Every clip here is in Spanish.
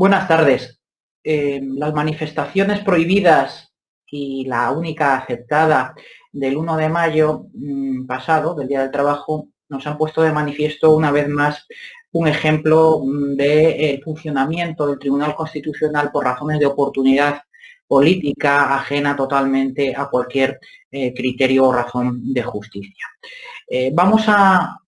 Buenas tardes. Las manifestaciones prohibidas y la única aceptada del 1 de mayo pasado, del Día del Trabajo, nos han puesto de manifiesto una vez más un ejemplo de funcionamiento del Tribunal Constitucional por razones de oportunidad política ajena totalmente a cualquier criterio o razón de justicia. Vamos a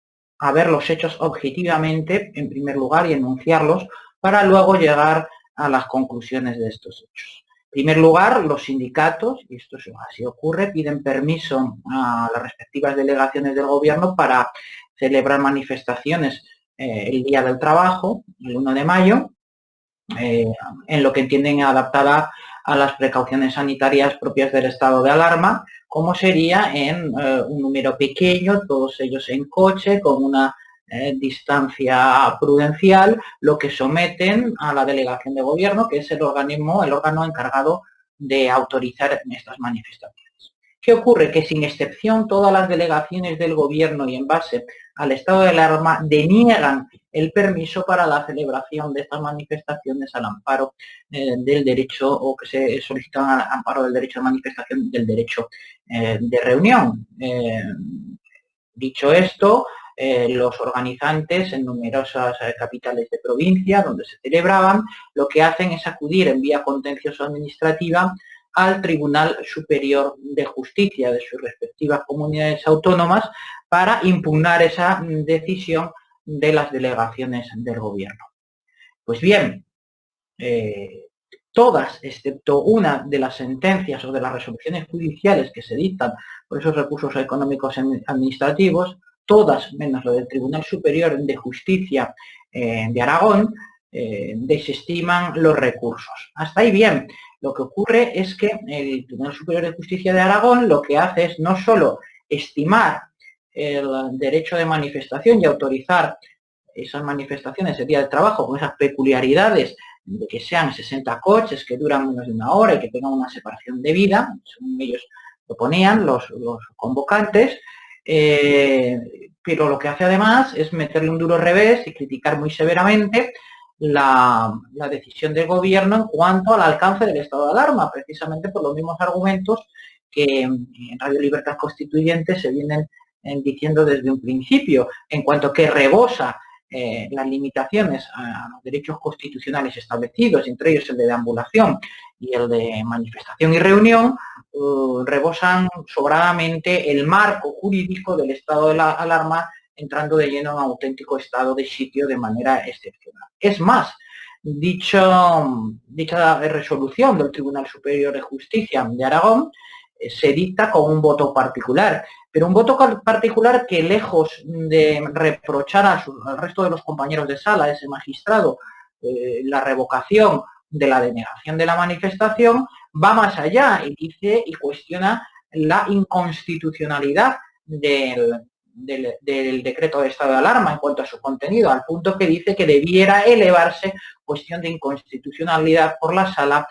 ver los hechos objetivamente, en primer lugar, y enunciarlos para luego llegar a las conclusiones de estos hechos. En primer lugar, los sindicatos, y esto así ocurre, piden permiso a las respectivas delegaciones del gobierno para celebrar manifestaciones el Día del Trabajo, el 1 de mayo, en lo que entienden adaptada a las precauciones sanitarias propias del estado de alarma, como sería en un número pequeño, todos ellos en coche, con una distancia prudencial, lo que someten a la delegación de gobierno, que es el órgano encargado de autorizar estas manifestaciones. ¿Qué ocurre? Que sin excepción todas las delegaciones del gobierno y en base al estado de alarma deniegan el permiso para la celebración de estas manifestaciones al amparo del derecho, o que se solicitan al amparo del derecho de manifestación, del derecho de reunión. Dicho esto, los organizantes en numerosas capitales de provincia donde se celebraban, lo que hacen es acudir en vía contencioso administrativa al Tribunal Superior de Justicia de sus respectivas comunidades autónomas para impugnar esa decisión de las delegaciones del gobierno. Pues bien, todas, excepto una de las sentencias o de las resoluciones judiciales que se dictan por esos recursos económicos administrativos, todas, menos lo del Tribunal Superior de Justicia de Aragón, desestiman los recursos. Hasta ahí bien. Lo que ocurre es que el Tribunal Superior de Justicia de Aragón lo que hace es no solo estimar el derecho de manifestación y autorizar esas manifestaciones el Día del Trabajo con esas peculiaridades de que sean 60 coches, que duran menos de una hora y que tengan una separación debida, según ellos lo ponían, los convocantes, pero lo que hace además es meterle un duro revés y criticar muy severamente la decisión del gobierno en cuanto al alcance del estado de alarma, precisamente por los mismos argumentos que en Radio Libertad Constituyente se vienen diciendo desde un principio, en cuanto que rebosa las limitaciones a los derechos constitucionales establecidos, entre ellos el de deambulación y el de manifestación y reunión, rebosan sobradamente el marco jurídico del estado de la alarma, entrando de lleno en un auténtico estado de sitio de manera excepcional. Es más, dicha resolución del Tribunal Superior de Justicia de Aragón se dicta con un voto particular, pero un voto particular que, lejos de reprochar al resto de los compañeros de sala, a ese magistrado, la revocación de la denegación de la manifestación, va más allá y dice y cuestiona la inconstitucionalidad del decreto de estado de alarma en cuanto a su contenido, al punto que dice que debiera elevarse cuestión de inconstitucionalidad por la sala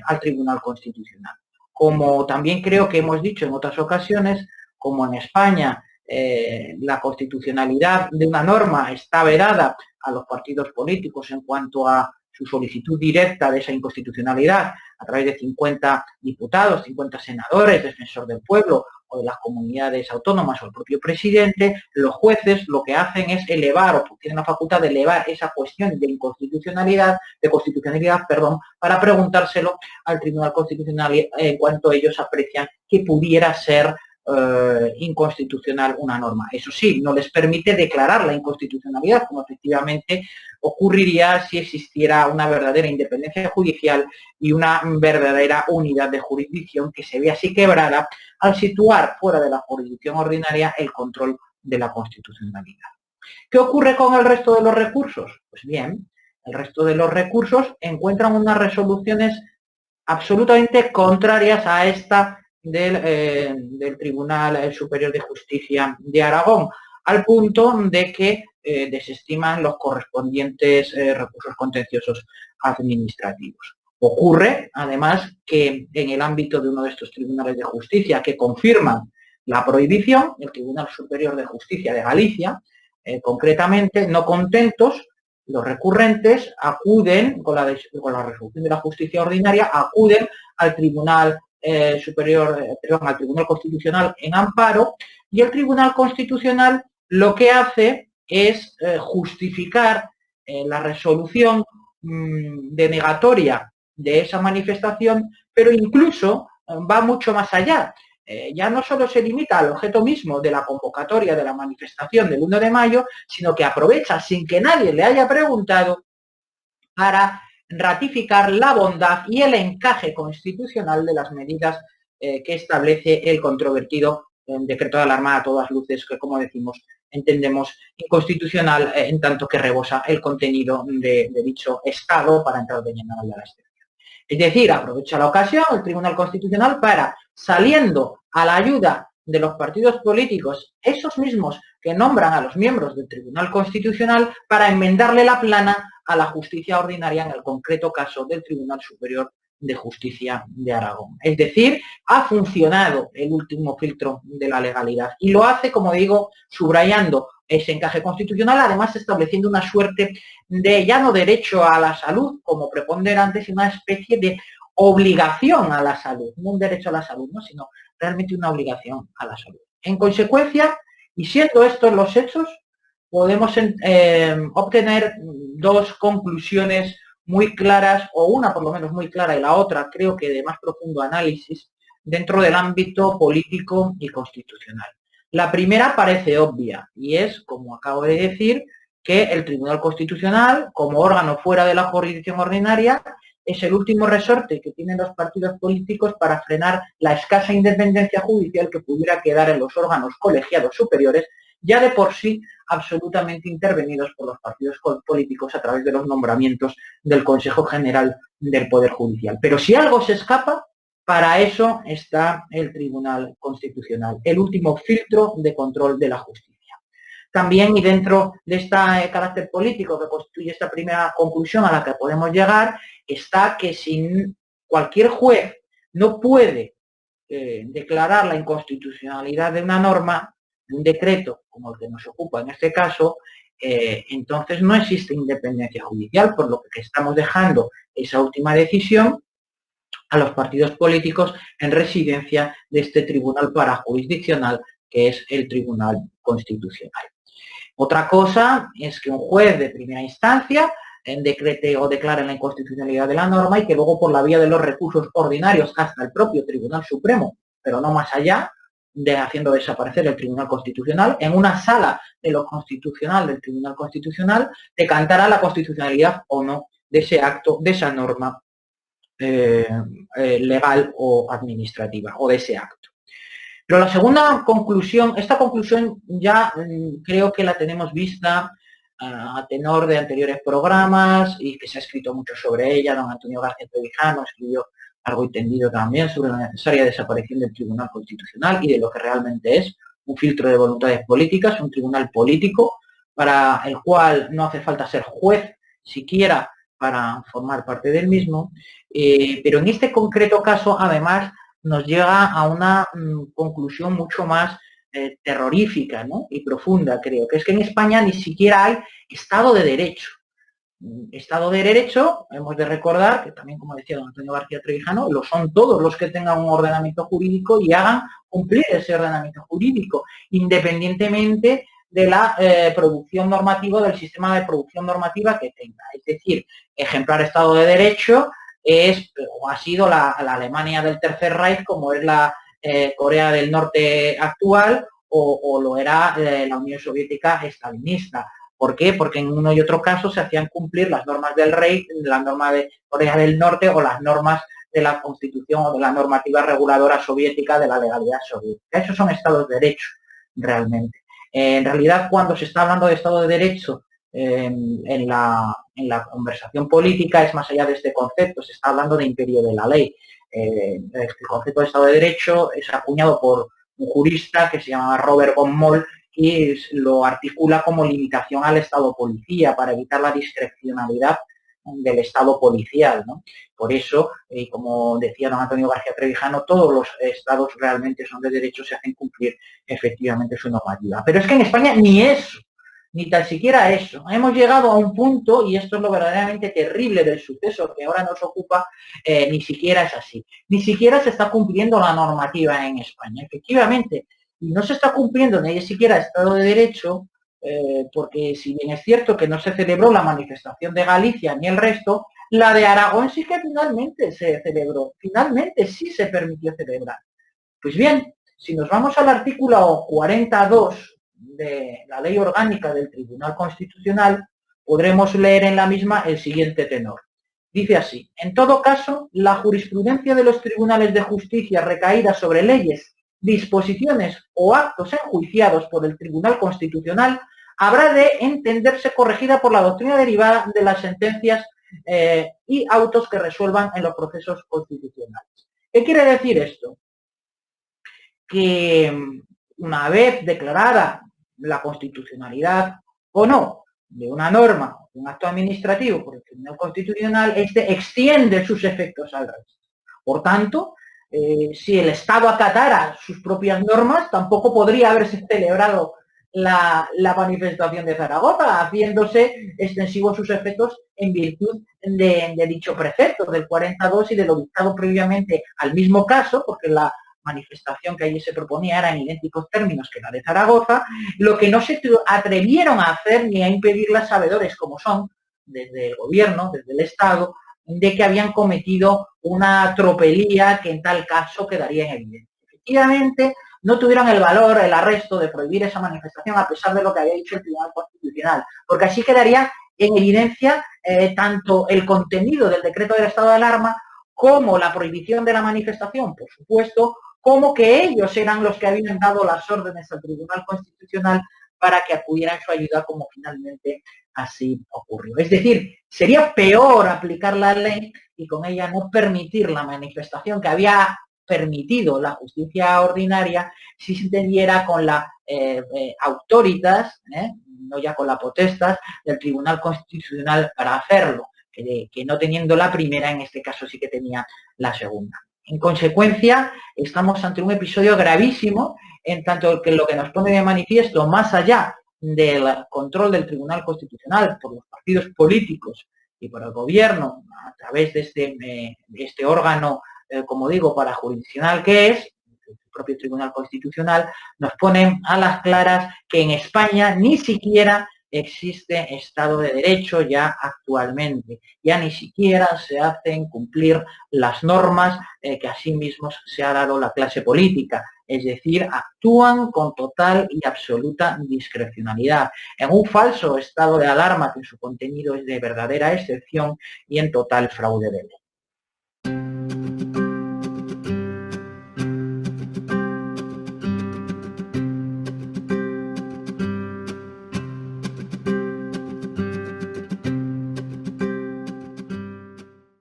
al Tribunal Constitucional. Como también creo que hemos dicho en otras ocasiones, como en España la constitucionalidad de una norma está vedada a los partidos políticos en cuanto a su solicitud directa de esa inconstitucionalidad a través de 50 diputados, 50 senadores, defensor del pueblo o de las comunidades autónomas o el propio presidente, los jueces lo que hacen es elevar, o tienen la facultad de elevar esa cuestión de constitucionalidad, para preguntárselo al Tribunal Constitucional en cuanto ellos aprecian que pudiera ser inconstitucional una norma. Eso sí, no les permite declarar la inconstitucionalidad, como efectivamente ocurriría si existiera una verdadera independencia judicial y una verdadera unidad de jurisdicción que se ve así quebrada al situar fuera de la jurisdicción ordinaria el control de la constitucionalidad. ¿Qué ocurre con el resto de los recursos? Pues bien, el resto de los recursos encuentran unas resoluciones absolutamente contrarias a esta del Tribunal Superior de Justicia de Aragón, al punto de que desestiman los correspondientes recursos contenciosos administrativos. Ocurre, además, que en el ámbito de uno de estos tribunales de justicia que confirman la prohibición, el Tribunal Superior de Justicia de Galicia, concretamente, no contentos, los recurrentes acuden, con la resolución de la justicia ordinaria, acuden al Tribunal al Tribunal Constitucional en amparo, y el Tribunal Constitucional lo que hace es justificar la resolución denegatoria de esa manifestación, pero incluso va mucho más allá. Ya no solo se limita al objeto mismo de la convocatoria de la manifestación del 1 de mayo, sino que aprovecha, sin que nadie le haya preguntado, para ratificar la bondad y el encaje constitucional de las medidas que establece el controvertido decreto de alarma a todas luces, que, como decimos, entendemos inconstitucional en tanto que rebosa el contenido de dicho Estado para entrar de lleno en la excepción. Es decir, aprovecha la ocasión el Tribunal Constitucional para, saliendo a la ayuda de los partidos políticos, esos mismos que nombran a los miembros del Tribunal Constitucional, para enmendarle la plana a la justicia ordinaria, en el concreto caso del Tribunal Superior de Justicia de Aragón. Es decir, ha funcionado el último filtro de la legalidad y lo hace, como digo, subrayando ese encaje constitucional, además estableciendo una suerte de ya no derecho a la salud como preponderante, sino una especie de obligación a la salud, no un derecho a la salud, ¿no?, sino realmente una obligación a la salud. En consecuencia, y siendo estos los hechos, podemos obtener dos conclusiones muy claras, o una por lo menos muy clara y la otra creo que de más profundo análisis, dentro del ámbito político y constitucional. La primera parece obvia y es, como acabo de decir, que el Tribunal Constitucional, como órgano fuera de la jurisdicción ordinaria, es el último resorte que tienen los partidos políticos para frenar la escasa independencia judicial que pudiera quedar en los órganos colegiados superiores, ya de por sí absolutamente intervenidos por los partidos políticos a través de los nombramientos del Consejo General del Poder Judicial. Pero si algo se escapa, para eso está el Tribunal Constitucional, el último filtro de control de la justicia. También, y dentro de este carácter político que constituye esta primera conclusión a la que podemos llegar, está que si cualquier juez no puede declarar la inconstitucionalidad de una norma, de un decreto como el que nos ocupa en este caso, entonces no existe independencia judicial, por lo que estamos dejando esa última decisión a los partidos políticos en residencia de este tribunal parajurisdiccional que es el Tribunal Constitucional. Otra cosa es que un juez de primera instancia decrete o declare la inconstitucionalidad de la norma y que luego, por la vía de los recursos ordinarios hasta el propio Tribunal Supremo, pero no más allá, haciendo desaparecer el Tribunal Constitucional, en una sala de lo constitucional del Tribunal Constitucional, decantará la constitucionalidad o no de ese acto, de esa norma legal o administrativa, o de ese acto. Pero la segunda conclusión, esta conclusión ya creo que la tenemos vista a tenor de anteriores programas y que se ha escrito mucho sobre ella. Don Antonio García Trevijano escribió largo y tendido también sobre la necesaria desaparición del Tribunal Constitucional y de lo que realmente es un filtro de voluntades políticas, un tribunal político para el cual no hace falta ser juez siquiera para formar parte del mismo, pero en este concreto caso además nos llega a una conclusión mucho más terrorífica, ¿no?, y profunda, creo, que es que en España ni siquiera hay Estado de Derecho. Estado de Derecho, hemos de recordar, que también, como decía don Antonio García Trevijano, lo son todos los que tengan un ordenamiento jurídico y hagan cumplir ese ordenamiento jurídico, independientemente de la producción normativa, del sistema de producción normativa que tenga. Es decir, ejemplar Estado de Derecho es o ha sido la Alemania del Tercer Reich, como es la Corea del Norte actual, o lo era la Unión Soviética estalinista. ¿Por qué? Porque en uno y otro caso se hacían cumplir las normas del Reich, la norma de Corea del Norte o las normas de la Constitución o de la normativa reguladora soviética de la legalidad soviética. Esos son Estados de Derecho, realmente. En realidad, cuando se está hablando de Estado de Derecho en la conversación política, es más allá de este concepto, se está hablando de imperio de la ley. El concepto de Estado de Derecho es acuñado por un jurista que se llama Robert von Moll y lo articula como limitación al Estado policía para evitar la discrecionalidad del Estado policial, ¿no? Por eso, como decía don Antonio García Trevijano, todos los estados realmente son de derecho, se hacen cumplir efectivamente su normativa. Pero es que en España ni eso ni tan siquiera eso. Hemos llegado a un punto, y esto es lo verdaderamente terrible del suceso que ahora nos ocupa, ni siquiera es así. Ni siquiera se está cumpliendo la normativa en España. Efectivamente, y no se está cumpliendo ni siquiera Estado de Derecho, porque si bien es cierto que no se celebró la manifestación de Galicia ni el resto, la de Aragón sí que finalmente se celebró, finalmente sí se permitió celebrar. Pues bien, si nos vamos al artículo 42 de la Ley Orgánica del Tribunal Constitucional, podremos leer en la misma el siguiente tenor. Dice así: en todo caso, la jurisprudencia de los tribunales de justicia recaída sobre leyes, disposiciones o actos enjuiciados por el Tribunal Constitucional habrá de entenderse corregida por la doctrina derivada de las sentencias y autos que resuelvan en los procesos constitucionales. ¿Qué quiere decir esto? Que una vez declarada la constitucionalidad o no de una norma, un acto administrativo por el Tribunal Constitucional, este extiende sus efectos al resto. Por tanto, si el Estado acatara sus propias normas, tampoco podría haberse celebrado la manifestación de Zaragoza, haciéndose extensivos sus efectos en virtud de dicho precepto del 42 y de lo dictado previamente al mismo caso, porque la manifestación que allí se proponía era en idénticos términos que la de Zaragoza, lo que no se atrevieron a hacer ni a impedir las sabedores como son, desde el gobierno, desde el Estado, de que habían cometido una tropelía que en tal caso quedaría en evidencia. Efectivamente, no tuvieron el valor, el arresto de prohibir esa manifestación a pesar de lo que había dicho el Tribunal Constitucional, porque así quedaría en evidencia tanto el contenido del decreto del estado de alarma como la prohibición de la manifestación, por supuesto, como que ellos eran los que habían dado las órdenes al Tribunal Constitucional para que acudiera en su ayuda, como finalmente así ocurrió. Es decir, sería peor aplicar la ley y con ella no permitir la manifestación que había permitido la justicia ordinaria si se entendiera con la autoritas, no ya con la potestas del Tribunal Constitucional para hacerlo, que no teniendo la primera, en este caso sí que tenía la segunda. En consecuencia, estamos ante un episodio gravísimo, en tanto que lo que nos pone de manifiesto, más allá del control del Tribunal Constitucional por los partidos políticos y por el gobierno, a través de este órgano, como digo, parajurisdiccional que es, el propio Tribunal Constitucional, nos ponen a las claras que en España ni siquiera existe Estado de Derecho ya actualmente. Ya ni siquiera se hacen cumplir las normas que a sí mismos se ha dado la clase política. Es decir, actúan con total y absoluta discrecionalidad, en un falso estado de alarma que en su contenido es de verdadera excepción y en total fraude de ley.